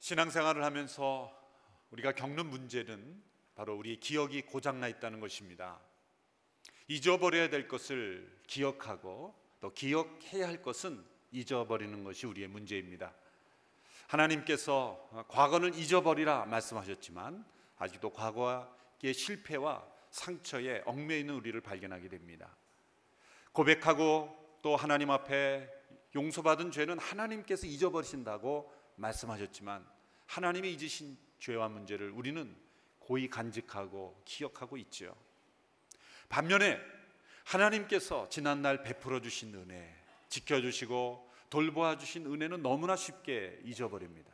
신앙생활을 하면서 우리가 겪는 문제는 바로 우리의 기억이 고장나 있다는 것입니다. 잊어버려야 될 것을 기억하고 또 기억해야 할 것은 잊어버리는 것이 우리의 문제입니다. 하나님께서 과거는 잊어버리라 말씀하셨지만 아직도 과거의 실패와 상처에 얽매여 있는 우리를 발견하게 됩니다. 고백하고 또 하나님 앞에 용서받은 죄는 하나님께서 잊어버리신다고 말씀하셨지만 하나님이 잊으신 죄와 문제를 우리는 고이 간직하고 기억하고 있죠. 반면에 하나님께서 지난날 베풀어 주신 은혜, 지켜주시고 돌보아 주신 은혜는 너무나 쉽게 잊어버립니다.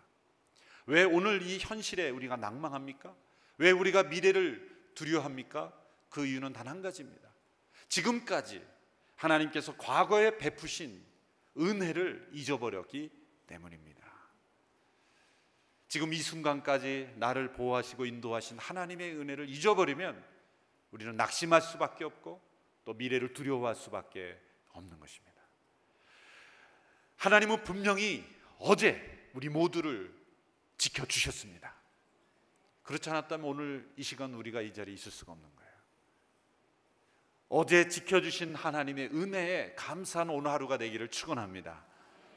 왜 오늘 이 현실에 우리가 낭망합니까? 왜 우리가 미래를 두려워합니까? 그 이유는 단 한 가지입니다. 지금까지 하나님께서 과거에 베푸신 은혜를 잊어버렸기 때문입니다. 지금 이 순간까지 나를 보호하시고 인도하신 하나님의 은혜를 잊어버리면 우리는 낙심할 수밖에 없고 또 미래를 두려워할 수밖에 없는 것입니다. 하나님은 분명히 어제 우리 모두를 지켜주셨습니다. 그렇지 않았다면 오늘 이 시간 우리가 이 자리에 있을 수가 없는 거예요. 어제 지켜주신 하나님의 은혜에 감사한 오늘 하루가 되기를 축원합니다.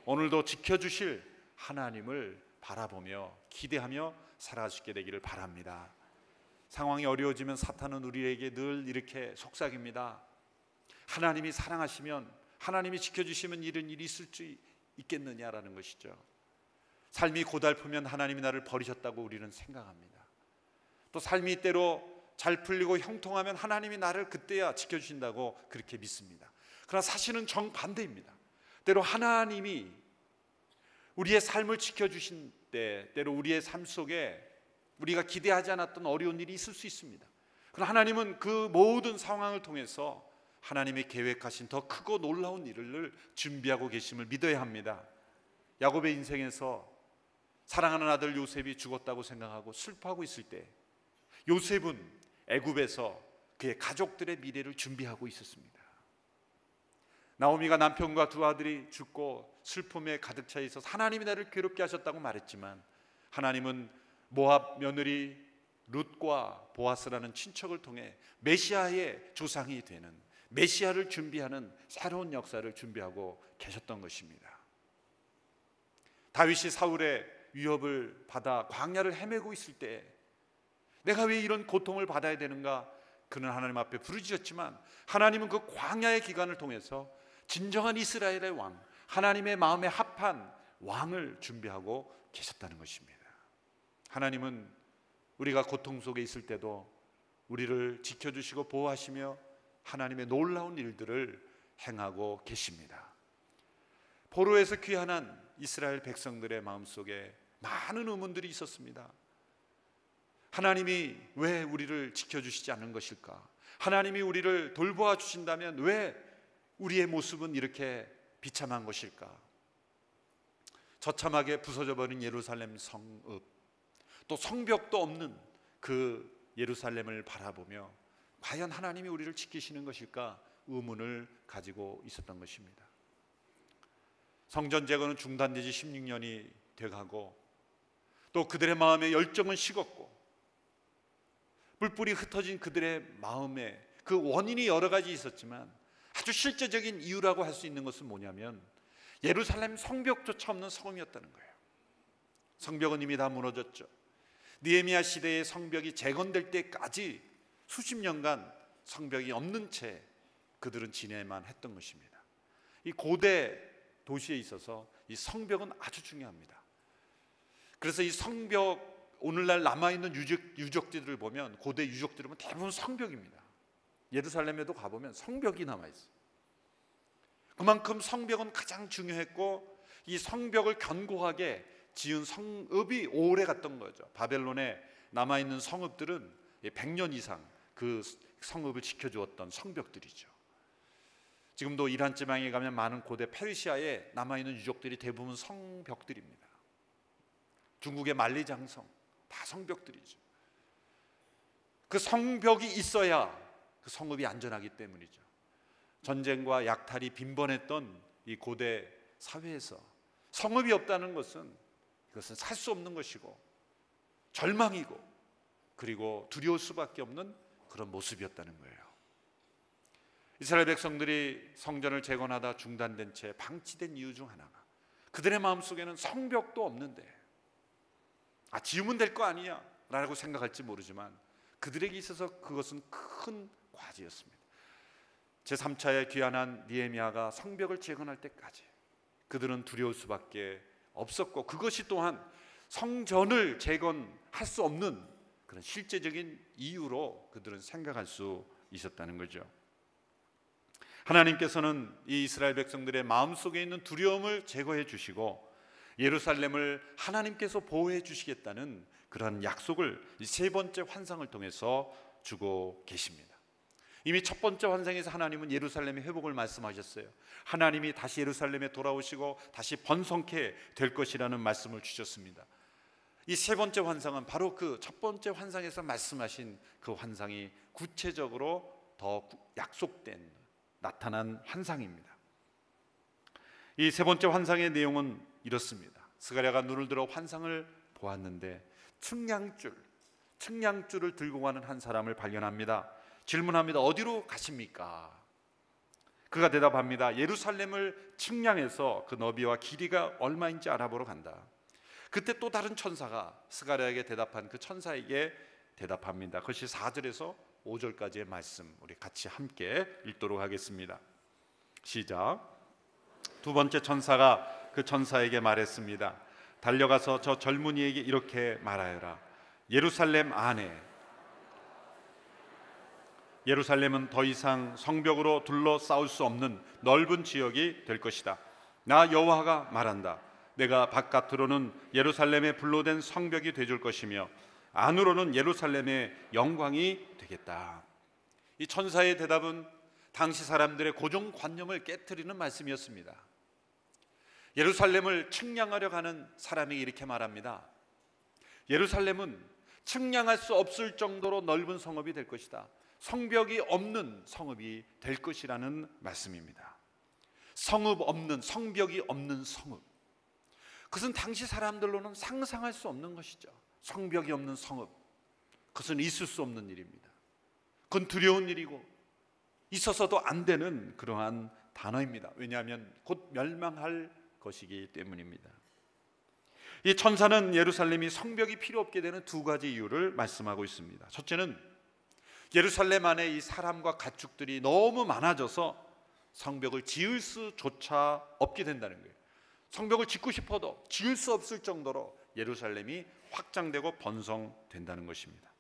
오늘도 지켜주실 하나님을 바라보며 기대하며 살아갈 수 있게 되기를 바랍니다. 상황이 어려워지면 사탄은 우리에게 늘 이렇게 속삭입니다. 하나님이 사랑하시면, 하나님이 지켜주시면 이런 일이 있을 수 있겠느냐라는 것이죠. 삶이 고달프면 하나님이 나를 버리셨다고 우리는 생각합니다. 또 삶이 때로 잘 풀리고 형통하면 하나님이 나를 그때야 지켜주신다고 그렇게 믿습니다. 그러나 사실은 정반대입니다. 때로 하나님이 우리의 삶을 지켜주신 때, 때로 우리의 삶 속에 우리가 기대하지 않았던 어려운 일이 있을 수 있습니다. 그러나 하나님은 그 모든 상황을 통해서 하나님의 계획하신 더 크고 놀라운 일을 준비하고 계심을 믿어야 합니다. 야곱의 인생에서 사랑하는 아들 요셉이 죽었다고 생각하고 슬퍼하고 있을 때 요셉은 애굽에서 그의 가족들의 미래를 준비하고 있었습니다. 나오미가 남편과 두 아들이 죽고 슬픔에 가득 차 있어서 하나님이 나를 괴롭게 하셨다고 말했지만 하나님은 모압 며느리 룻과 보아스라는 친척을 통해 메시아의 조상이 되는, 메시아를 준비하는 새로운 역사를 준비하고 계셨던 것입니다. 다윗이 사울의 위협을 받아 광야를 헤매고 있을 때 내가 왜 이런 고통을 받아야 되는가? 그는 하나님 앞에 부르짖었지만 하나님은 그 광야의 기간을 통해서 진정한 이스라엘의 왕, 하나님의 마음에 합한 왕을 준비하고 계셨다는 것입니다. 하나님은 우리가 고통 속에 있을 때도 우리를 지켜주시고 보호하시며 하나님의 놀라운 일들을 행하고 계십니다. 포로에서 귀환한 이스라엘 백성들의 마음속에 많은 의문들이 있었습니다. 하나님이 왜 우리를 지켜주시지 않는 것일까? 하나님이 우리를 돌보아 주신다면 왜 우리의 모습은 이렇게 비참한 것일까? 처참하게 부서져 버린 예루살렘 성읍, 또 성벽도 없는 그 예루살렘을 바라보며 과연 하나님이 우리를 지키시는 것일까? 의문을 가지고 있었던 것입니다. 성전 제거는 중단되지 16년이 돼가고 또 그들의 마음에 열정은 식었고 뿔뿔이 흩어진 그들의 마음에 그 원인이 여러 가지 있었지만 아주 실제적인 이유라고 할 수 있는 것은 뭐냐면 예루살렘 성벽조차 없는 성읍이었다는 거예요. 성벽은 이미 다 무너졌죠. 느헤미야 시대의 성벽이 재건될 때까지 수십 년간 성벽이 없는 채 그들은 지내만 했던 것입니다. 이 고대 도시에 있어서 이 성벽은 아주 중요합니다. 그래서 이 성벽, 오늘날 남아있는 유적지들을 보면 고대 유적지를 보면 대부분 성벽입니다. 예루살렘에도 가보면 성벽이 남아있어요. 그만큼 성벽은 가장 중요했고 이 성벽을 견고하게 지은 성읍이 오래 갔던 거죠. 바벨론에 남아있는 성읍들은 100년 이상 그 성읍을 지켜주었던 성벽들이죠. 지금도 이란 지방에 가면 많은 고대 페르시아에 남아있는 유적들이 대부분 성벽들입니다. 중국의 만리장성 다 성벽들이죠. 그 성벽이 있어야 그 성읍이 안전하기 때문이죠. 전쟁과 약탈이 빈번했던 이 고대 사회에서 성읍이 없다는 것은 이것은 살 수 없는 것이고 절망이고 그리고 두려울 수밖에 없는 그런 모습이었다는 거예요. 이스라엘 백성들이 성전을 재건하다 중단된 채 방치된 이유 중 하나가 그들의 마음속에는 성벽도 없는데 지으면 될 거 아니야 라고 생각할지 모르지만 그들에게 있어서 그것은 큰 과제였습니다. 제3차의 귀환한 느헤미야가 성벽을 재건할 때까지 그들은 두려울 수밖에 없었고 그것이 또한 성전을 재건할 수 없는 그런 실제적인 이유로 그들은 생각할 수 있었다는 거죠. 하나님께서는 이 이스라엘 백성들의 마음속에 있는 두려움을 제거해 주시고 예루살렘을 하나님께서 보호해 주시겠다는 그런 약속을 이 세 번째 환상을 통해서 주고 계십니다. 이미 첫 번째 환상에서 하나님은 예루살렘의 회복을 말씀하셨어요. 하나님이 다시 예루살렘에 돌아오시고 다시 번성케 될 것이라는 말씀을 주셨습니다. 이 세 번째 환상은 바로 그 첫 번째 환상에서 말씀하신 그 환상이 구체적으로 더 약속된 나타난 환상입니다. 이 세 번째 환상의 내용은 이렇습니다. 스가랴가 눈을 들어 환상을 보았는데 측량줄을 들고 가는 한 사람을 발견합니다. 질문합니다. 어디로 가십니까? 그가 대답합니다. 예루살렘을 측량해서 그 너비와 길이가 얼마인지 알아보러 간다. 그때 또 다른 천사가 스가랴에게 대답한 그 천사에게 대답합니다. 그것이 4절에서 5절까지의 말씀, 우리 같이 함께 읽도록 하겠습니다. 시작. 두 번째 천사가 그 천사에게 말했습니다. 달려가서 저 젊은이에게 이렇게 말하여라. 예루살렘은 더 이상 성벽으로 둘러싸울 수 없는 넓은 지역이 될 것이다. 나 여호와가 말한다. 내가 바깥으로는 예루살렘의 불로 된 성벽이 되줄 것이며 안으로는 예루살렘의 영광이 되겠다. 이 천사의 대답은 당시 사람들의 고정관념을 깨트리는 말씀이었습니다. 예루살렘을 측량하려 가는 사람이 이렇게 말합니다. 예루살렘은 측량할 수 없을 정도로 넓은 성읍이 될 것이다. 성벽이 없는 성읍이 될 것이라는 말씀입니다. 성읍 없는, 성벽이 없는 성읍, 그것은 당시 사람들로는 상상할 수 없는 것이죠. 성벽이 없는 성읍, 그것은 있을 수 없는 일입니다. 그건 두려운 일이고 있어서도 안 되는 그러한 단어입니다. 왜냐하면 곧 멸망할 것이기 때문입니다. 이 천사는 예루살렘이 성벽이 필요 없게 되는 두 가지 이유를 말씀하고 있습니다. 첫째는 예루살렘 안에 이 사람과 가축들이 너무 많아져서 성벽을 지을 수조차 없게 된다는 거예요. 성벽을 짓고 싶어도 지을 수 없을 정도로 예루살렘이 확장되고 번성된다는 것입니다.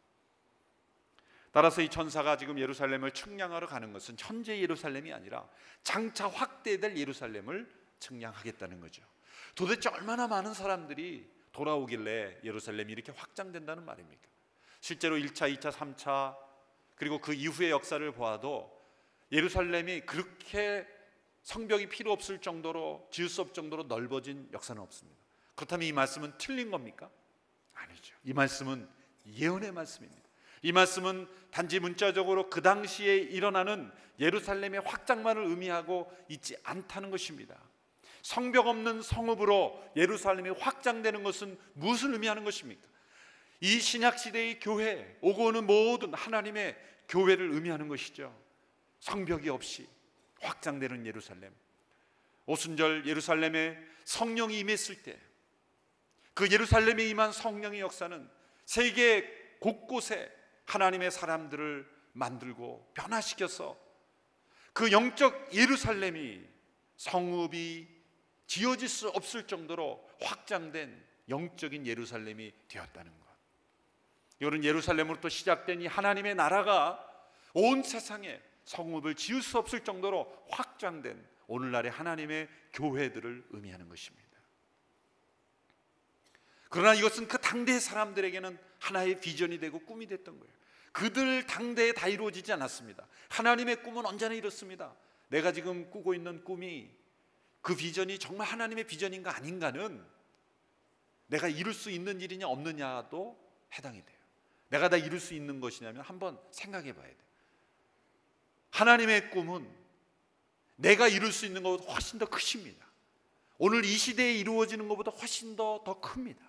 따라서 이 천사가 지금 예루살렘을 측량하러 가는 것은 현재 예루살렘이 아니라 장차 확대될 예루살렘을 측량하겠다는 거죠. 도대체 얼마나 많은 사람들이 돌아오길래 예루살렘이 이렇게 확장된다는 말입니까? 실제로 1차, 2차, 3차 그리고 그 이후의 역사를 보아도 예루살렘이 그렇게 성벽이 필요 없을 정도로, 지을 수 없을 정도로 넓어진 역사는 없습니다. 그렇다면 이 말씀은 틀린 겁니까? 아니죠. 이 말씀은 예언의 말씀입니다. 이 말씀은 단지 문자적으로 그 당시에 일어나는 예루살렘의 확장만을 의미하고 있지 않다는 것입니다. 성벽 없는 성읍으로 예루살렘이 확장되는 것은 무엇을 의미하는 것입니까? 이 신약시대의 교회, 오고 오는 모든 하나님의 교회를 의미하는 것이죠. 성벽이 없이 확장되는 예루살렘. 오순절 예루살렘에 성령이 임했을 때 그 예루살렘에 임한 성령의 역사는 세계 곳곳에 하나님의 사람들을 만들고 변화시켜서 그 영적 예루살렘이 성읍이 지어질 수 없을 정도로 확장된 영적인 예루살렘이 되었다는 것. 이거는 예루살렘으로부터 시작된 이 하나님의 나라가 온 세상에 성읍을 지을 수 없을 정도로 확장된 오늘날의 하나님의 교회들을 의미하는 것입니다. 그러나 이것은 그 당대의 사람들에게는 하나의 비전이 되고 꿈이 됐던 거예요. 그들 당대에 다 이루어지지 않았습니다. 하나님의 꿈은 언제나 이렇습니다. 내가 지금 꾸고 있는 꿈이 그 비전이 정말 하나님의 비전인가 아닌가는 내가 이룰 수 있는 일이냐 없느냐도 해당이 돼요. 내가 다 이룰 수 있는 것이냐면 한번 생각해 봐야 돼요. 하나님의 꿈은 내가 이룰 수 있는 것보다 훨씬 더 크십니다. 오늘 이 시대에 이루어지는 것보다 훨씬 더 큽니다.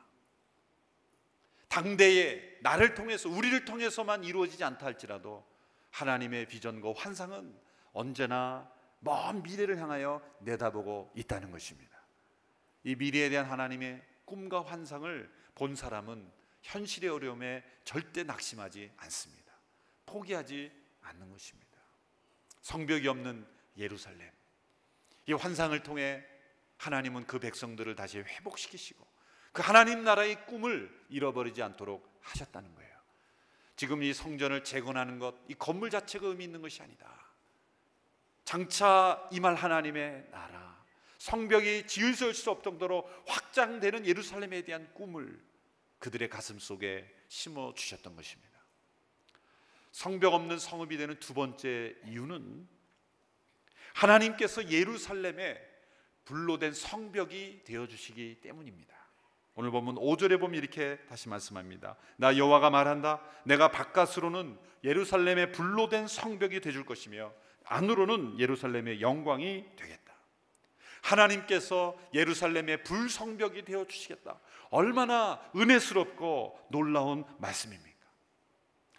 당대에 나를 통해서, 우리를 통해서만 이루어지지 않다 할지라도 하나님의 비전과 환상은 언제나 먼 미래를 향하여 내다보고 있다는 것입니다. 이 미래에 대한 하나님의 꿈과 환상을 본 사람은 현실의 어려움에 절대 낙심하지 않습니다. 포기하지 않는 것입니다. 성벽이 없는 예루살렘, 이 환상을 통해 하나님은 그 백성들을 다시 회복시키시고 그 하나님 나라의 꿈을 잃어버리지 않도록 하셨다는 거예요. 지금 이 성전을 재건하는 것, 이 건물 자체가 의미 있는 것이 아니다. 장차 임할 하나님의 나라, 성벽이 지을 수 없을 정도로 확장되는 예루살렘에 대한 꿈을 그들의 가슴 속에 심어 주셨던 것입니다. 성벽 없는 성읍이 되는 두 번째 이유는 하나님께서 예루살렘에 불로 된 성벽이 되어주시기 때문입니다. 오늘 본문 5절에 보면 이렇게 다시 말씀합니다. 나 여호와가 말한다. 내가 바깥으로는 예루살렘의 불로 된 성벽이 되줄 것이며 안으로는 예루살렘의 영광이 되겠다. 하나님께서 예루살렘의 불성벽이 되어주시겠다. 얼마나 은혜스럽고 놀라운 말씀입니까?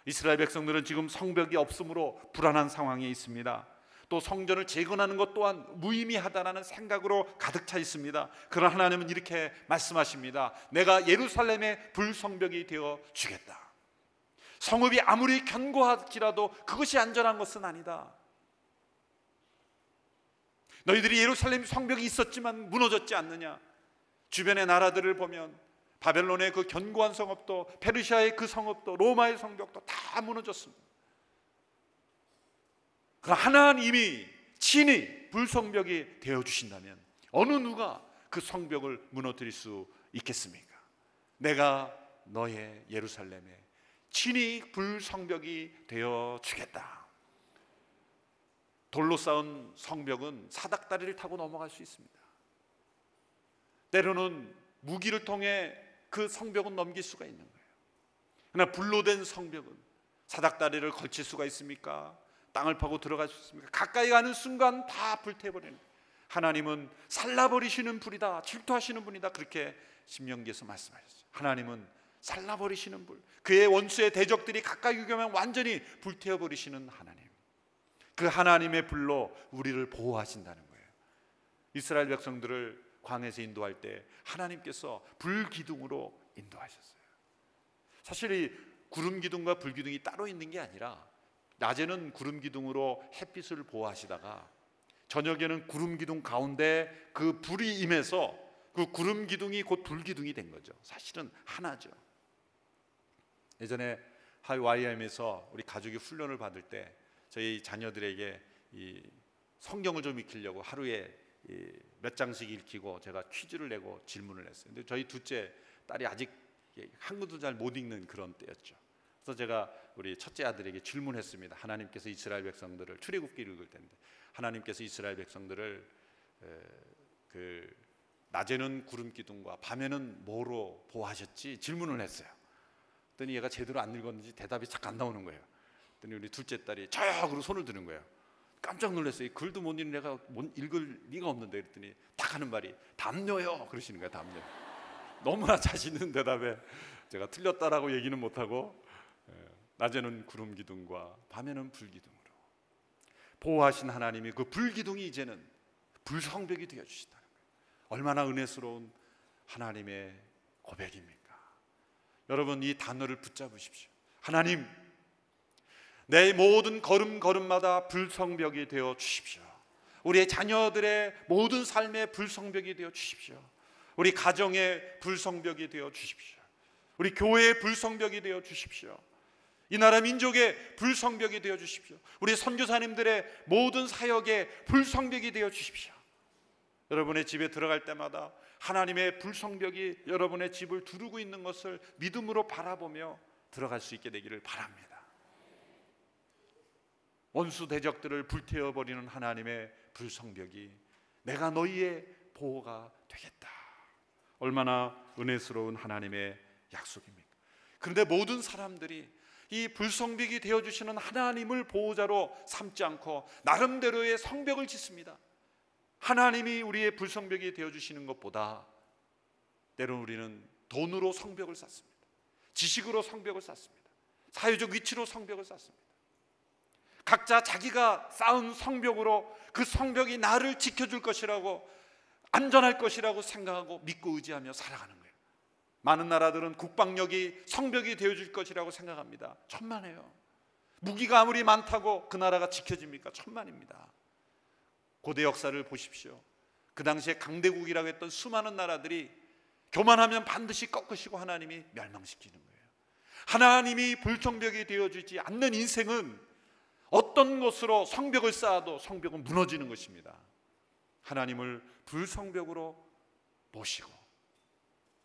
이스라엘 백성들은 지금 성벽이 없으므로 불안한 상황에 있습니다. 또 성전을 재건하는 것 또한 무의미하다라는 생각으로 가득 차 있습니다. 그러나 하나님은 이렇게 말씀하십니다. 내가 예루살렘의 불성벽이 되어 주겠다. 성읍이 아무리 견고할지라도 그것이 안전한 것은 아니다. 너희들이 예루살렘 성벽이 있었지만 무너졌지 않느냐? 주변의 나라들을 보면 바벨론의 그 견고한 성읍도, 페르시아의 그 성읍도, 로마의 성벽도 다 무너졌습니다. 그러나 하나님이 친히 불성벽이 되어주신다면 어느 누가 그 성벽을 무너뜨릴 수 있겠습니까? 내가 너의 예루살렘에 친히 불성벽이 되어주겠다. 돌로 쌓은 성벽은 사닥다리를 타고 넘어갈 수 있습니다. 때로는 무기를 통해 그 성벽은 넘길 수가 있는 거예요. 그러나 불로 된 성벽은 사닥다리를 걸칠 수가 있습니까? 땅을 파고 들어갈 수 있습니까? 가까이 가는 순간 다 불태워버리는 거예요. 하나님은 살라버리시는 불이다, 질투하시는 분이다, 그렇게 신명기에서 말씀하셨어요. 하나님은 살라버리시는 불, 그의 원수의 대적들이 가까이 오면 완전히 불태워버리시는 하나님, 그 하나님의 불로 우리를 보호하신다는 거예요. 이스라엘 백성들을 광야에서 인도할 때 하나님께서 불기둥으로 인도하셨어요. 사실 이 구름 기둥과 불 기둥이 따로 있는 게 아니라 낮에는 구름 기둥으로 햇빛을 보호하시다가 저녁에는 구름 기둥 가운데 그 불이 임해서 그 구름 기둥이 곧 불 기둥이 된 거죠. 사실은 하나죠. 예전에 YM에서 우리 가족이 훈련을 받을 때 저희 자녀들에게 이 성경을 좀 익히려고 하루에 몇 장씩 읽히고 제가 퀴즈를 내고 질문을 했어요. 근데 저희 둘째 딸이 아직 한글도 잘 못 읽는 그런 때였죠. 그래서 제가 우리 첫째 아들에게 질문했습니다. 하나님께서 이스라엘 백성들을, 출애굽기 읽을 텐데 하나님께서 이스라엘 백성들을 그 낮에는 구름 기둥과 밤에는 뭐로 보호하셨지? 질문을 했어요. 그랬더니 얘가 제대로 안 읽었는지 대답이 착 안 나오는 거예요. 그랬더니 우리 둘째 딸이 저요! 그러고 손을 드는 거예요. 깜짝 놀랐어요. 글도 못 읽는 애가 읽을 리가 없는데. 그랬더니 딱 하는 말이 담요요! 그러시는 거예요. 담요. 너무나 자신 있는 대답에 제가 틀렸다라고 얘기는 못하고 낮에는 구름 기둥과 밤에는 불 기둥으로 보호하신 하나님이 그 불 기둥이 이제는 불성벽이 되어 주신다는 거예요. 얼마나 은혜스러운 하나님의 고백입니까? 여러분, 이 단어를 붙잡으십시오. 하나님, 내 모든 걸음걸음마다 불성벽이 되어 주십시오. 우리의 자녀들의 모든 삶의 불성벽이 되어 주십시오. 우리 가정의 불성벽이 되어 주십시오. 우리 교회의 불성벽이 되어 주십시오. 이 나라 민족의 불성벽이 되어 주십시오. 우리 선교사님들의 모든 사역의 불성벽이 되어 주십시오. 여러분의 집에 들어갈 때마다 하나님의 불성벽이 여러분의 집을 두르고 있는 것을 믿음으로 바라보며 들어갈 수 있게 되기를 바랍니다. 원수 대적들을 불태워버리는 하나님의 불성벽이 내가 너희의 보호가 되겠다. 얼마나 은혜스러운 하나님의 약속입니까? 그런데 모든 사람들이 이 불성벽이 되어주시는 하나님을 보호자로 삼지 않고 나름대로의 성벽을 짓습니다. 하나님이 우리의 불성벽이 되어주시는 것보다 때로는 우리는 돈으로 성벽을 쌓습니다. 지식으로 성벽을 쌓습니다. 사회적 위치로 성벽을 쌓습니다. 각자 자기가 쌓은 성벽으로 그 성벽이 나를 지켜줄 것이라고, 안전할 것이라고 생각하고 믿고 의지하며 살아가는 거예요. 많은 나라들은 국방력이 성벽이 되어줄 것이라고 생각합니다. 천만에요. 무기가 아무리 많다고 그 나라가 지켜집니까? 천만입니다. 고대 역사를 보십시오. 그 당시에 강대국이라고 했던 수많은 나라들이 교만하면 반드시 꺾으시고 하나님이 멸망시키는 거예요. 하나님이 불성벽이 되어주지 않는 인생은 어떤 것으로 성벽을 쌓아도 성벽은 무너지는 것입니다. 하나님을 불성벽으로 모시고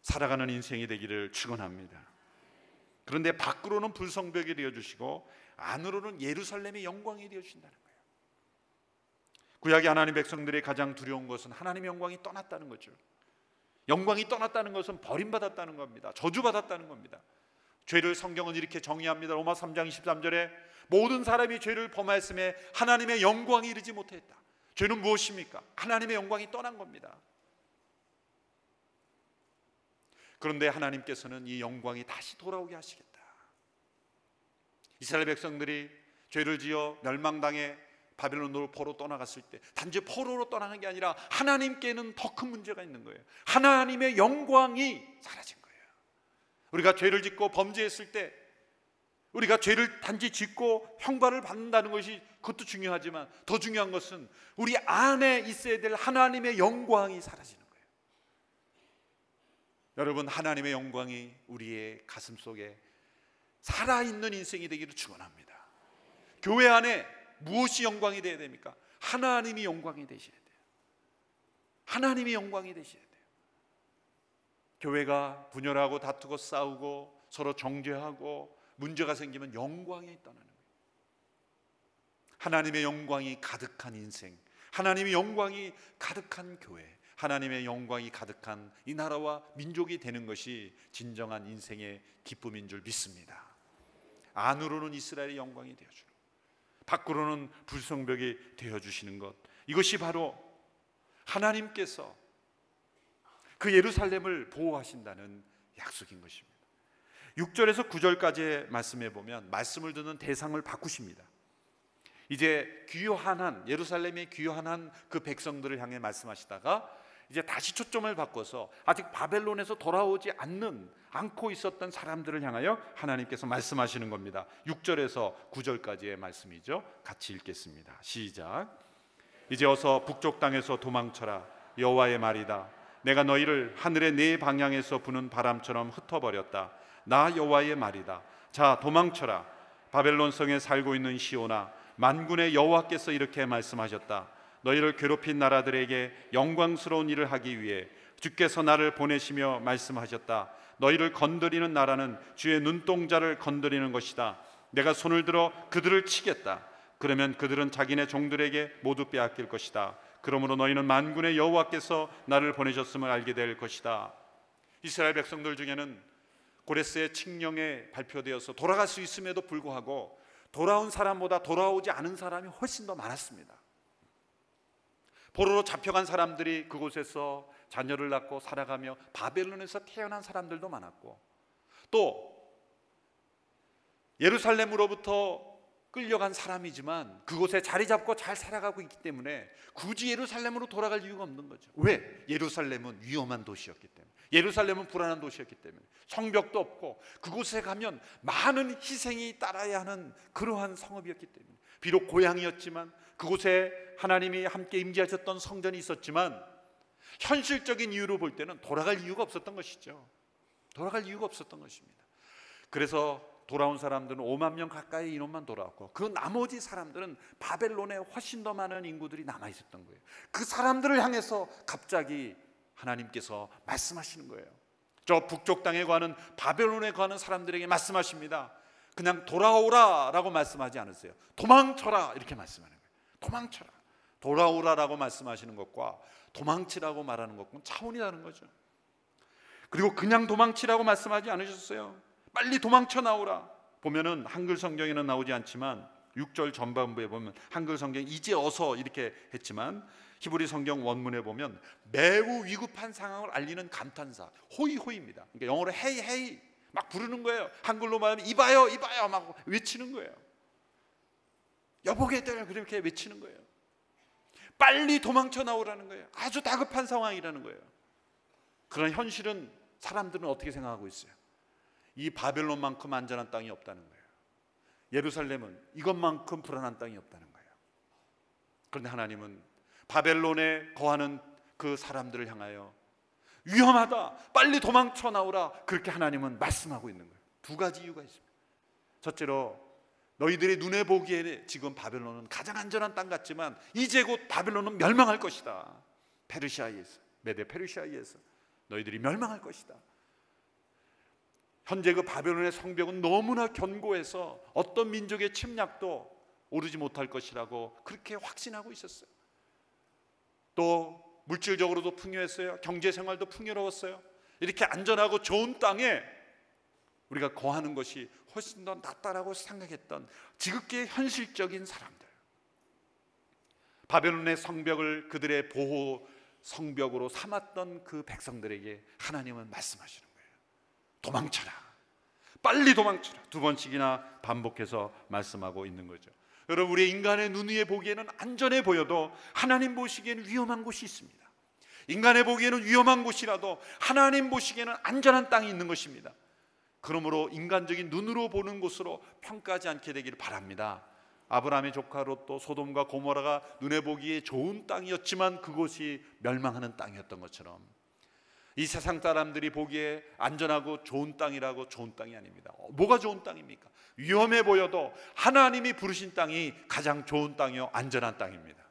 살아가는 인생이 되기를 축원합니다. 그런데 밖으로는 불성벽이 되어주시고 안으로는 예루살렘의 영광이 되어주신다는 거예요. 구약의 하나님 백성들의 가장 두려운 것은 하나님의 영광이 떠났다는 거죠. 영광이 떠났다는 것은 버림받았다는 겁니다. 저주받았다는 겁니다. 죄를 성경은 이렇게 정의합니다. 로마 3장 23절에 모든 사람이 죄를 범하였음에 하나님의 영광이 이르지 못했다. 죄는 무엇입니까? 하나님의 영광이 떠난 겁니다. 그런데 하나님께서는 이 영광이 다시 돌아오게 하시겠다. 이스라엘 백성들이 죄를 지어 멸망당해 바벨론으로 포로 떠나갔을 때 단지 포로로 떠나는 게 아니라 하나님께는 더 큰 문제가 있는 거예요. 하나님의 영광이 사라진 거예요. 우리가 죄를 짓고 범죄했을 때 우리가 죄를 단지 짓고 형벌을 받는다는 것이 그것도 중요하지만 더 중요한 것은 우리 안에 있어야 될 하나님의 영광이 사라지는 거예요. 여러분, 하나님의 영광이 우리의 가슴 속에 살아있는 인생이 되기를 축원합니다. 교회 안에 무엇이 영광이 되어야 됩니까? 하나님이 영광이 되셔야 돼요. 하나님이 영광이 되셔야 돼요. 교회가 분열하고 다투고 싸우고 서로 정죄하고 문제가 생기면 영광이 떠나는 거예요. 하나님의 영광이 가득한 인생, 하나님의 영광이 가득한 교회, 하나님의 영광이 가득한 이 나라와 민족이 되는 것이 진정한 인생의 기쁨인 줄 믿습니다. 안으로는 이스라엘의 영광이 되어주고 밖으로는 불성벽이 되어주시는 것, 이것이 바로 하나님께서 그 예루살렘을 보호하신다는 약속인 것입니다. 6절에서 9절까지의 말씀에 보면 말씀을 듣는 대상을 바꾸십니다. 이제 귀환한 예루살렘에 귀환한 그 백성들을 향해 말씀하시다가 이제 다시 초점을 바꿔서 아직 바벨론에서 돌아오지 않고 있었던 사람들을 향하여 하나님께서 말씀하시는 겁니다. 6절에서 9절까지의 말씀이죠. 같이 읽겠습니다. 시작. 이제 어서 북쪽 땅에서 도망쳐라. 여호와의 말이다. 내가 너희를 하늘의 네 방향에서 부는 바람처럼 흩어버렸다. 나 여호와의 말이다. 자, 도망쳐라. 바벨론 성에 살고 있는 시온아, 만군의 여호와께서 이렇게 말씀하셨다. 너희를 괴롭힌 나라들에게 영광스러운 일을 하기 위해 주께서 나를 보내시며 말씀하셨다. 너희를 건드리는 나라는 주의 눈동자를 건드리는 것이다. 내가 손을 들어 그들을 치겠다. 그러면 그들은 자기네 종들에게 모두 빼앗길 것이다. 그러므로 너희는 만군의 여호와께서 나를 보내셨음을 알게 될 것이다. 이스라엘 백성들 중에는 고레스의 칙령에 발표되어서 돌아갈 수 있음에도 불구하고 돌아온 사람보다 돌아오지 않은 사람이 훨씬 더 많았습니다. 포로로 잡혀간 사람들이 그곳에서 자녀를 낳고 살아가며 바벨론에서 태어난 사람들도 많았고, 또 예루살렘으로부터 끌려간 사람이지만 그곳에 자리 잡고 잘 살아가고 있기 때문에 굳이 예루살렘으로 돌아갈 이유가 없는 거죠. 왜? 예루살렘은 위험한 도시였기 때문에, 예루살렘은 불안한 도시였기 때문에, 성벽도 없고 그곳에 가면 많은 희생이 따라야 하는 그러한 성읍이었기 때문에, 비록 고향이었지만 그곳에 하나님이 함께 임재하셨던 성전이 있었지만 현실적인 이유로 볼 때는 돌아갈 이유가 없었던 것이죠. 돌아갈 이유가 없었던 것입니다. 그래서 돌아온 사람들은 5만 명 가까이 인원만 돌아왔고 그 나머지 사람들은 바벨론에 훨씬 더 많은 인구들이 남아 있었던 거예요. 그 사람들을 향해서 갑자기 하나님께서 말씀하시는 거예요. 저 북쪽 땅에 거하는 바벨론에 거하는 사람들에게 말씀하십니다. 그냥 돌아오라라고 말씀하지 않으세요. 도망쳐라 이렇게 말씀하는 거예요. 도망쳐라. 돌아오라라고 말씀하시는 것과 도망치라고 말하는 것과는 차원이 다른 거죠. 그리고 그냥 도망치라고 말씀하지 않으셨어요. 빨리 도망쳐 나오라. 보면은 한글 성경에는 나오지 않지만 6절 전반부에 보면 한글 성경이 이제 어서 이렇게 했지만 히브리 성경 원문에 보면 매우 위급한 상황을 알리는 감탄사, 호이호이입니다. 그러니까 영어로 헤이 헤이 막 부르는 거예요. 한글로 말하면 이봐요 이봐요 막 외치는 거예요. 여보게들 그렇게 외치는 거예요. 빨리 도망쳐 나오라는 거예요. 아주 다급한 상황이라는 거예요. 그런 현실은 사람들은 어떻게 생각하고 있어요? 이 바벨론만큼 안전한 땅이 없다는 거예요. 예루살렘은 이것만큼 불안한 땅이 없다는 거예요. 그런데 하나님은 바벨론에 거하는 그 사람들을 향하여 위험하다, 빨리 도망쳐 나오라, 그렇게 하나님은 말씀하고 있는 거예요. 두 가지 이유가 있습니다. 첫째로 너희들의 눈에 보기에 지금 바벨론은 가장 안전한 땅 같지만 이제 곧 바벨론은 멸망할 것이다. 페르시아에서, 메데 페르시아에서 너희들이 멸망할 것이다. 현재 그 바벨론의 성벽은 너무나 견고해서 어떤 민족의 침략도 오르지 못할 것이라고 그렇게 확신하고 있었어요. 또 물질적으로도 풍요했어요. 경제생활도 풍요로웠어요. 이렇게 안전하고 좋은 땅에 우리가 거하는 것이 훨씬 더 낫다라고 생각했던 지극히 현실적인 사람들, 바벨론의 성벽을 그들의 보호 성벽으로 삼았던 그 백성들에게 하나님은 말씀하시는 거예요. 도망쳐라, 빨리 도망쳐라. 두 번씩이나 반복해서 말씀하고 있는 거죠. 여러분, 우리 인간의 눈 위에 보기에는 안전해 보여도 하나님 보시기에는 위험한 곳이 있습니다. 인간의 보기에는 위험한 곳이라도 하나님 보시기에는 안전한 땅이 있는 것입니다. 그러므로 인간적인 눈으로 보는 곳으로 평가하지 않게 되기를 바랍니다. 아브라함의 조카 롯도 소돔과 고모라가 눈에 보기에 좋은 땅이었지만 그곳이 멸망하는 땅이었던 것처럼 이 세상 사람들이 보기에 안전하고 좋은 땅이라고 좋은 땅이 아닙니다. 뭐가 좋은 땅입니까? 위험해 보여도 하나님이 부르신 땅이 가장 좋은 땅이요 안전한 땅입니다.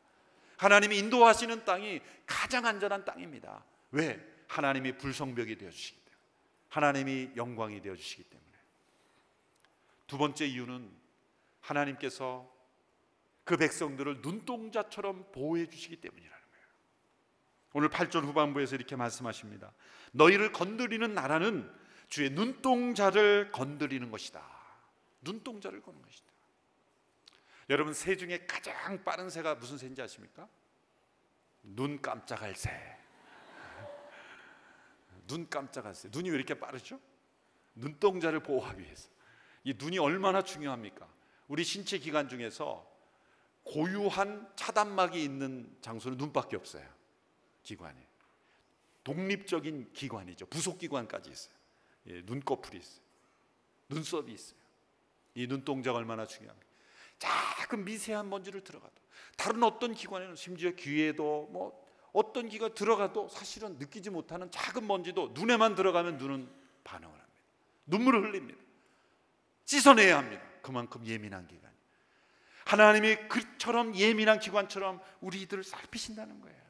하나님이 인도하시는 땅이 가장 안전한 땅입니다. 왜? 하나님이 불성벽이 되어주시기 때문에, 하나님이 영광이 되어주시기 때문에. 두 번째 이유는 하나님께서 그 백성들을 눈동자처럼 보호해 주시기 때문이라는 거예요. 오늘 8절 후반부에서 이렇게 말씀하십니다. 너희를 건드리는 나라는 주의 눈동자를 건드리는 것이다. 눈동자를 거는 것이다. 여러분, 새 중에 가장 빠른 새가 무슨 새인지 아십니까? 눈 깜짝할 새. 눈 깜짝할 새. 눈이 왜 이렇게 빠르죠? 눈동자를 보호하기 위해서. 이 눈이 얼마나 중요합니까? 우리 신체 기관 중에서 고유한 차단막이 있는 장소는 눈밖에 없어요. 기관이 독립적인 기관이죠. 부속 기관까지 있어요. 예, 눈꺼풀이 있어요. 눈썹이 있어요. 이 눈동자가 얼마나 중요합니까? 작은 미세한 먼지를 들어가도, 다른 어떤 기관에는 심지어 귀에도 뭐 어떤 기가 들어가도 사실은 느끼지 못하는 작은 먼지도 눈에만 들어가면 눈은 반응을 합니다. 눈물을 흘립니다. 씻어내야 합니다. 그만큼 예민한 기관. 하나님이 그처럼 예민한 기관처럼 우리들을 살피신다는 거예요.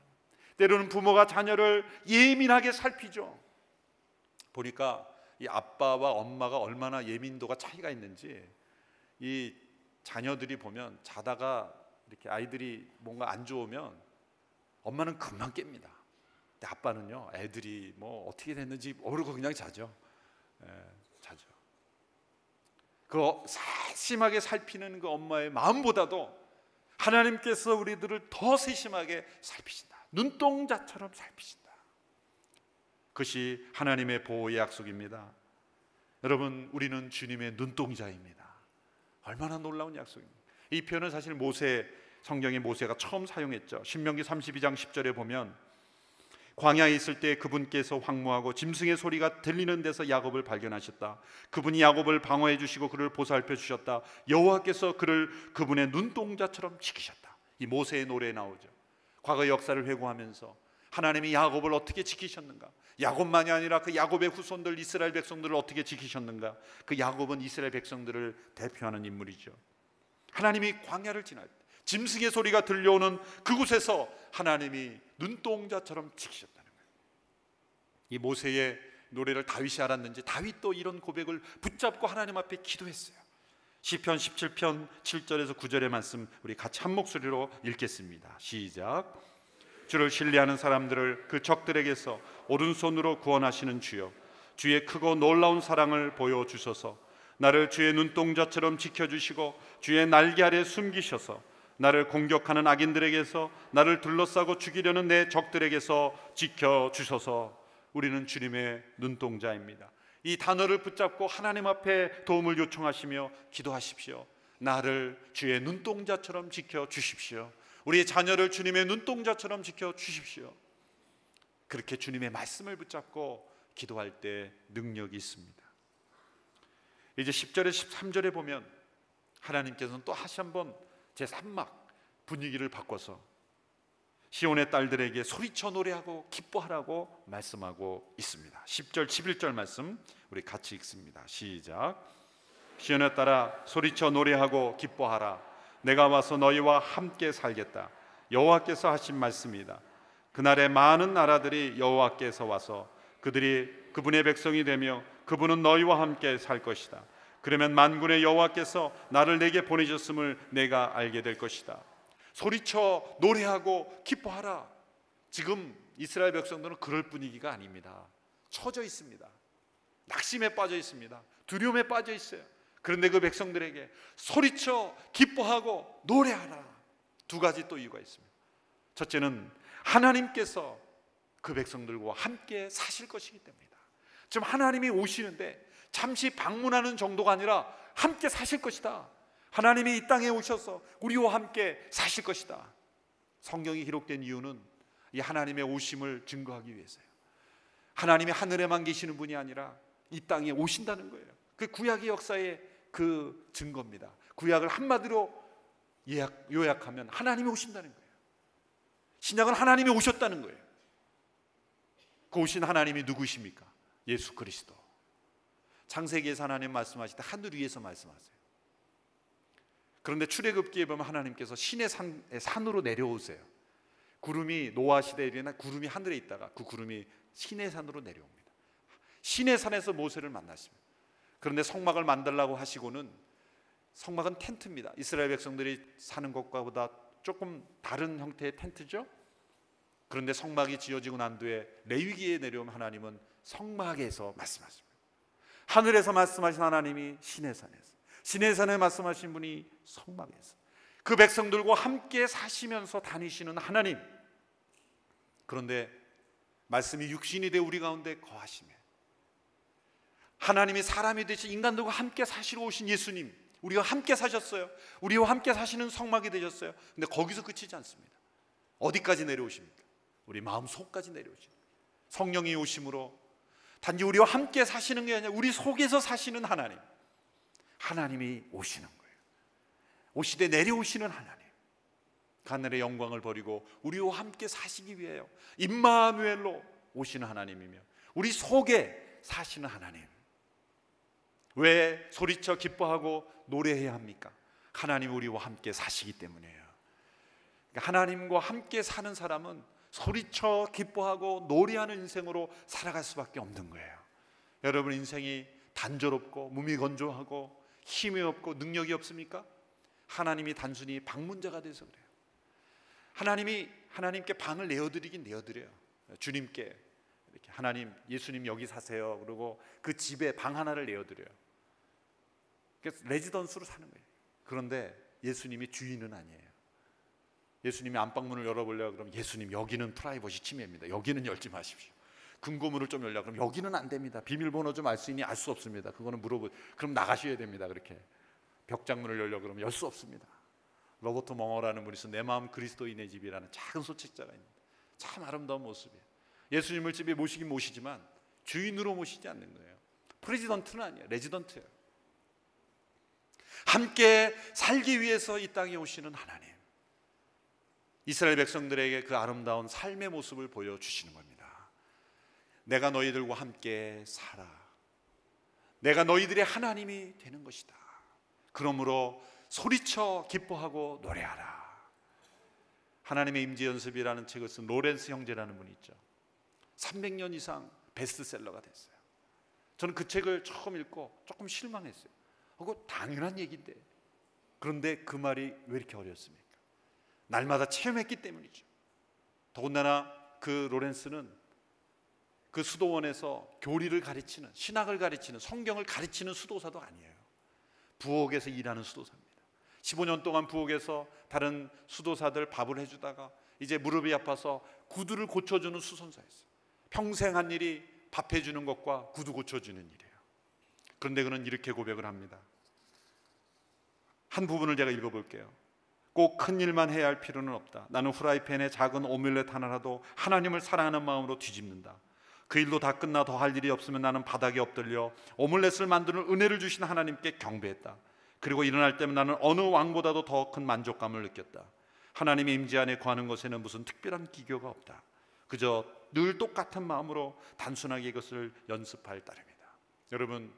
때로는 부모가 자녀를 예민하게 살피죠. 보니까 이 아빠와 엄마가 얼마나 예민도가 차이가 있는지, 이 자녀들이 보면 자다가 이렇게 아이들이 뭔가 안 좋으면 엄마는 금방 깹니다. 근데 아빠는요, 애들이 뭐 어떻게 됐는지 모르고 그냥 자죠. 자죠. 그 세심하게 살피는 그 엄마의 마음보다도 하나님께서 우리들을 더 세심하게 살피신다. 눈동자처럼 살피신다. 그것이 하나님의 보호의 약속입니다. 여러분, 우리는 주님의 눈동자입니다. 얼마나 놀라운 약속입니까? 이 표현은 사실 성경의 모세가 처음 사용했죠. 신명기 32장 10절에 보면 광야에 있을 때 그분께서 황무하고 짐승의 소리가 들리는 데서 야곱을 발견하셨다. 그분이 야곱을 방어해 주시고 그를 보살펴 주셨다. 여호와께서 그를 그분의 눈동자처럼 지키셨다. 이 모세의 노래에 나오죠. 과거 역사를 회고하면서 하나님이 야곱을 어떻게 지키셨는가, 야곱만이 아니라 그 야곱의 후손들 이스라엘 백성들을 어떻게 지키셨는가. 그 야곱은 이스라엘 백성들을 대표하는 인물이죠. 하나님이 광야를 지날 때 짐승의 소리가 들려오는 그곳에서 하나님이 눈동자처럼 지키셨다는 거예요. 이 모세의 노래를 다윗이 알았는지 다윗도 이런 고백을 붙잡고 하나님 앞에 기도했어요. 시편 17편 7절에서 9절의 말씀 우리 같이 한 목소리로 읽겠습니다. 시작. 주를 신뢰하는 사람들을 그 적들에게서 오른손으로 구원하시는 주여, 주의 크고 놀라운 사랑을 보여주소서. 나를 주의 눈동자처럼 지켜주시고 주의 날개 아래 숨기셔서 나를 공격하는 악인들에게서, 나를 둘러싸고 죽이려는 내 적들에게서 지켜주소서. 우리는 주님의 눈동자입니다. 이 단어를 붙잡고 하나님 앞에 도움을 요청하시며 기도하십시오. 나를 주의 눈동자처럼 지켜주십시오. 우리의 자녀를 주님의 눈동자처럼 지켜주십시오. 그렇게 주님의 말씀을 붙잡고 기도할 때 능력이 있습니다. 이제 10절에 13절에 보면 하나님께서는 또 다시 한번 제3막 분위기를 바꿔서 시온의 딸들에게 소리쳐 노래하고 기뻐하라고 말씀하고 있습니다. 10절 11절 말씀 우리 같이 읽습니다. 시작. 시온의 딸아 소리쳐 노래하고 기뻐하라. 내가 와서 너희와 함께 살겠다. 여호와께서 하신 말씀이다. 그날에 많은 나라들이 여호와께서 와서 그분의 백성이 되며 그분은 너희와 함께 살 것이다. 그러면 만군의 여호와께서 나를 내게 보내셨음을 내가 알게 될 것이다. 소리쳐 노래하고 기뻐하라. 지금 이스라엘 백성들은 그럴 분위기가 아닙니다. 처져 있습니다. 낙심에 빠져 있습니다. 두려움에 빠져 있어요. 그런데 그 백성들에게 소리쳐 기뻐하고 노래하라. 두 가지 또 이유가 있습니다. 첫째는 하나님께서 그 백성들과 함께 사실 것이기 때문이다. 지금 하나님이 오시는데 잠시 방문하는 정도가 아니라 함께 사실 것이다. 하나님이 이 땅에 오셔서 우리와 함께 사실 것이다. 성경이 기록된 이유는 이 하나님의 오심을 증거하기 위해서요. 하나님이 하늘에만 계시는 분이 아니라 이 땅에 오신다는 거예요. 그 구약의 역사의 그 증거입니다. 구약을 한마디로 요약하면 하나님이 오신다는 거예요. 신약은 하나님이 오셨다는 거예요. 그 오신 하나님이 누구십니까? 예수 그리스도. 창세기에서 하나님 말씀하실 때 하늘 위에서 말씀하세요. 그런데 출애굽기에 보면 하나님께서 신의 산으로 내려오세요. 구름이 노아 시대에 구름이 하늘에 있다가 그 구름이 신의 산으로 내려옵니다. 신의 산에서 모세를 만났습니다. 그런데 성막을 만들라고 하시고는, 성막은 텐트입니다. 이스라엘 백성들이 사는 것과보다 조금 다른 형태의 텐트죠. 그런데 성막이 지어지고 난 뒤에 레위기에 내려온 하나님은 성막에서 말씀하십니다. 하늘에서 말씀하신 하나님이 신의 산에서, 신의 산에 말씀하신 분이 성막에서 그 백성들과 함께 사시면서 다니시는 하나님. 그런데 말씀이 육신이 되어 우리 가운데 거하시며 하나님이 사람이 되신 인간들과 함께 사시러 오신 예수님, 우리와 함께 사셨어요. 우리와 함께 사시는 성막이 되셨어요. 근데 거기서 그치지 않습니다. 어디까지 내려오십니까? 우리 마음 속까지 내려오십니다. 성령이 오심으로 단지 우리와 함께 사시는 게 아니라 우리 속에서 사시는 하나님, 하나님이 오시는 거예요. 오시되 내려오시는 하나님, 하늘의 영광을 버리고 우리와 함께 사시기 위하여 임마누엘로 오시는 하나님이며 우리 속에 사시는 하나님. 왜 소리쳐 기뻐하고 노래해야 합니까? 하나님이 우리와 함께 사시기 때문이에요. 그러니까 하나님과 함께 사는 사람은 소리쳐 기뻐하고 노래하는 인생으로 살아갈 수밖에 없는 거예요. 여러분 인생이 단조롭고 무미건조하고 힘이 없고 능력이 없습니까? 하나님이 단순히 방문자가 돼서 그래요. 하나님께 방을 내어드리긴 내어드려요. 주님께 이렇게 하나님, 예수님 여기 사세요. 그리고 그 집에 방 하나를 내어드려요. 그래서 레지던스로 사는 거예요. 그런데 예수님이 주인은 아니에요. 예수님이 안방문을 열어보려고 그러면 예수님 여기는 프라이버시 침해입니다. 여기는 열지 마십시오. 금고문을 좀 열려고 그러면 여기는 안 됩니다. 비밀번호 좀 알 수 있니? 알 수 없습니다. 그거는 그럼 나가셔야 됩니다. 그렇게 벽장문을 열려고 그러면 열 수 없습니다. 로버트 멍어라는 분이 있어 내 마음 그리스도인의 집이라는 작은 소책자가 있는데 참 아름다운 모습이에요. 예수님을 집에 모시긴 모시지만 주인으로 모시지 않는 거예요. 프레지던트는 아니에요. 레지던트예요. 함께 살기 위해서 이 땅에 오시는 하나님, 이스라엘 백성들에게 그 아름다운 삶의 모습을 보여주시는 겁니다. 내가 너희들과 함께 살아. 내가 너희들의 하나님이 되는 것이다. 그러므로 소리쳐 기뻐하고 노래하라. 하나님의 임재연습이라는 책을 쓴 로렌스 형제라는 분이 있죠. 300년 이상 베스트셀러가 됐어요. 저는 그 책을 처음 읽고 조금 실망했어요. 그거 당연한 얘기인데, 그런데 그 말이 왜 이렇게 어려웠습니까? 날마다 체험했기 때문이죠. 더군다나 그 로렌스는 그 수도원에서 교리를 가르치는, 신학을 가르치는, 성경을 가르치는 수도사도 아니에요. 부엌에서 일하는 수도사입니다. 15년 동안 부엌에서 다른 수도사들 밥을 해주다가 이제 무릎이 아파서 구두를 고쳐주는 수선사였어요. 평생 한 일이 밥 해주는 것과 구두 고쳐주는 일이에요. 그런데 그는 이렇게 고백을 합니다. 한 부분을 제가 읽어볼게요. 꼭 큰 일만 해야 할 필요는 없다. 나는 후라이팬에 작은 오믈렛 하나라도 하나님을 사랑하는 마음으로 뒤집는다. 그 일도 다 끝나 더 할 일이 없으면 나는 바닥에 엎드려 오믈렛을 만드는 은혜를 주신 하나님께 경배했다. 그리고 일어날 때면 나는 어느 왕보다도 더 큰 만족감을 느꼈다. 하나님의 임재 안에 거하는 것에는 무슨 특별한 기교가 없다. 그저 늘 똑같은 마음으로 단순하게 이것을 연습할 따름이다. 여러분,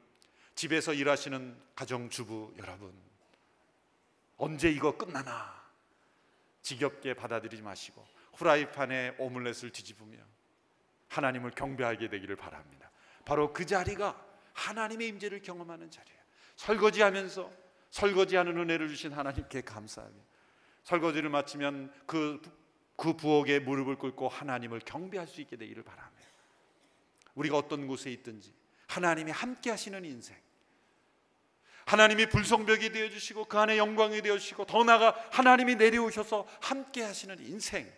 집에서 일하시는 가정주부 여러분, 언제 이거 끝나나 지겹게 받아들이지 마시고 후라이팬에 오믈렛을 뒤집으며 하나님을 경배하게 되기를 바랍니다. 바로 그 자리가 하나님의 임재를 경험하는 자리예요. 설거지하면서 설거지하는 은혜를 주신 하나님께 감사하며 설거지를 마치면 그 부엌에 무릎을 꿇고 하나님을 경배할 수 있게 되기를 바랍니다. 우리가 어떤 곳에 있든지 하나님이 함께 하시는 인생, 하나님이 불성벽이 되어주시고 그 안에 영광이 되어주시고 더 나아가 하나님이 내려오셔서 함께 하시는 인생,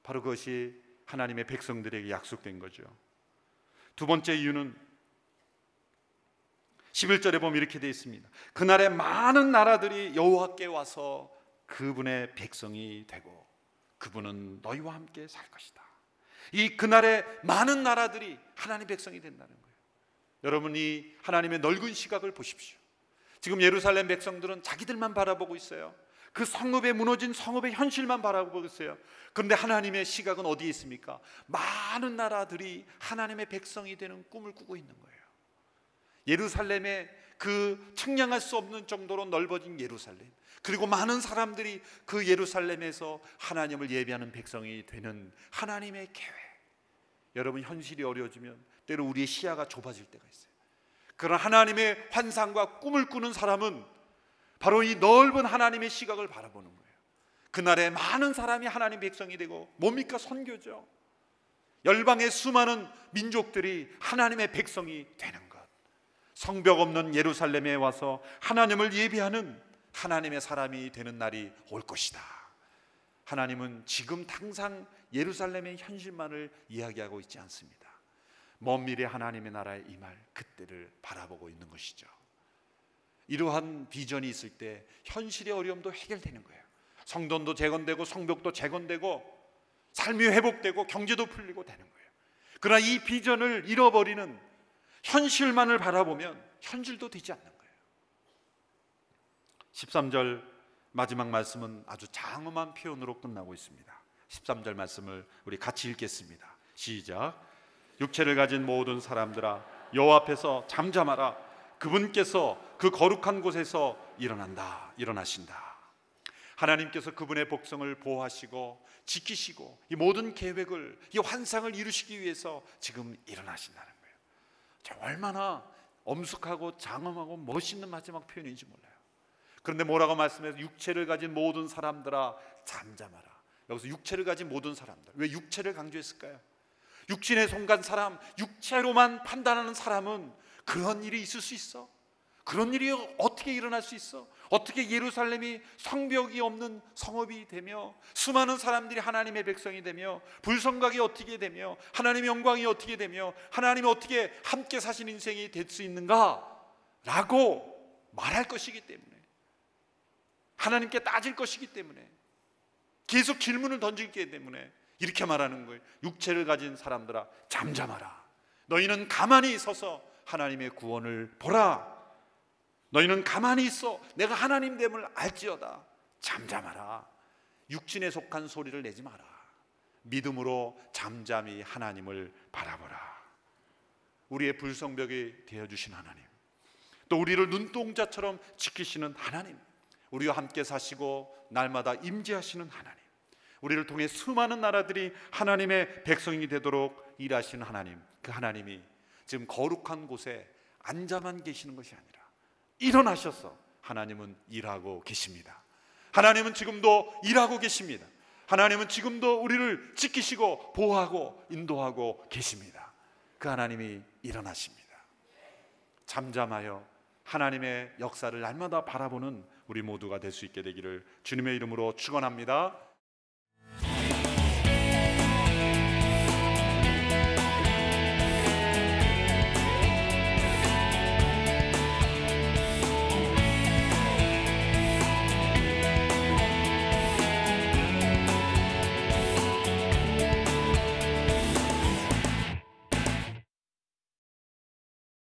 바로 그것이 하나님의 백성들에게 약속된 거죠. 두 번째 이유는 11절에 보면 이렇게 되어 있습니다. 그날에 많은 나라들이 여호와께 와서 그분의 백성이 되고 그분은 너희와 함께 살 것이다. 이 그날에 많은 나라들이 하나님의 백성이 된다는 거예요. 여러분이 하나님의 넓은 시각을 보십시오. 지금 예루살렘 백성들은 자기들만 바라보고 있어요. 그 성읍에 무너진 성읍의 현실만 바라보고 있어요. 그런데 하나님의 시각은 어디에 있습니까? 많은 나라들이 하나님의 백성이 되는 꿈을 꾸고 있는 거예요. 예루살렘의 그 측량할 수 없는 정도로 넓어진 예루살렘, 그리고 많은 사람들이 그 예루살렘에서 하나님을 예배하는 백성이 되는 하나님의 계획. 여러분, 현실이 어려워지면 때로 우리의 시야가 좁아질 때가 있어요. 그런 하나님의 환상과 꿈을 꾸는 사람은 바로 이 넓은 하나님의 시각을 바라보는 거예요. 그날에 많은 사람이 하나님의 백성이 되고, 뭡니까? 선교죠. 열방의 수많은 민족들이 하나님의 백성이 되는 것. 성벽 없는 예루살렘에 와서 하나님을 예배하는 하나님의 사람이 되는 날이 올 것이다. 하나님은 지금 당장 예루살렘의 현실만을 이야기하고 있지 않습니다. 먼 미래 하나님의 나라에 임할 그때를 바라보고 있는 것이죠. 이러한 비전이 있을 때 현실의 어려움도 해결되는 거예요. 성전도 재건되고 성벽도 재건되고 삶이 회복되고 경제도 풀리고 되는 거예요. 그러나 이 비전을 잃어버리는 현실만을 바라보면 현실도 되지 않는 거예요. 13절 마지막 말씀은 아주 장엄한 표현으로 끝나고 있습니다. 13절 말씀을 우리 같이 읽겠습니다. 시작. 육체를 가진 모든 사람들아, 여호와 앞에서 잠잠하라. 그분께서 그 거룩한 곳에서 일어나신다. 하나님께서 그분의 복성을 보호하시고 지키시고 이 모든 계획을, 이 환상을 이루시기 위해서 지금 일어나신다는 거예요. 저 얼마나 엄숙하고 장엄하고 멋있는 마지막 표현인지 몰라요. 그런데 뭐라고 말씀해서 육체를 가진 모든 사람들아 잠잠하라. 여기서 육체를 가진 모든 사람들, 왜 육체를 강조했을까요? 육신에 속한 사람, 육체로만 판단하는 사람은 그런 일이 있을 수 있어? 그런 일이 어떻게 일어날 수 있어? 어떻게 예루살렘이 성벽이 없는 성읍이 되며 수많은 사람들이 하나님의 백성이 되며 불성각이 어떻게 되며 하나님의 영광이 어떻게 되며 하나님이 어떻게 함께 사신 인생이 될 수 있는가? 라고 말할 것이기 때문에, 하나님께 따질 것이기 때문에, 계속 질문을 던지기 때문에 이렇게 말하는 거예요. 육체를 가진 사람들아 잠잠하라. 너희는 가만히 서서 하나님의 구원을 보라. 너희는 가만히 있어 내가 하나님됨을 알지어다. 잠잠하라. 육신에 속한 소리를 내지 마라. 믿음으로 잠잠히 하나님을 바라보라. 우리의 불성벽이 되어주신 하나님, 또 우리를 눈동자처럼 지키시는 하나님, 우리와 함께 사시고 날마다 임재하시는 하나님, 우리를 통해 수많은 나라들이 하나님의 백성이 되도록 일하시는 하나님, 그 하나님이 지금 거룩한 곳에 앉아만 계시는 것이 아니라 일어나셔서 하나님은 일하고 계십니다. 하나님은 지금도 일하고 계십니다. 하나님은 지금도 우리를 지키시고 보호하고 인도하고 계십니다. 그 하나님이 일어나십니다. 잠잠하여 하나님의 역사를 날마다 바라보는 우리 모두가 될 수 있게 되기를 주님의 이름으로 축원합니다.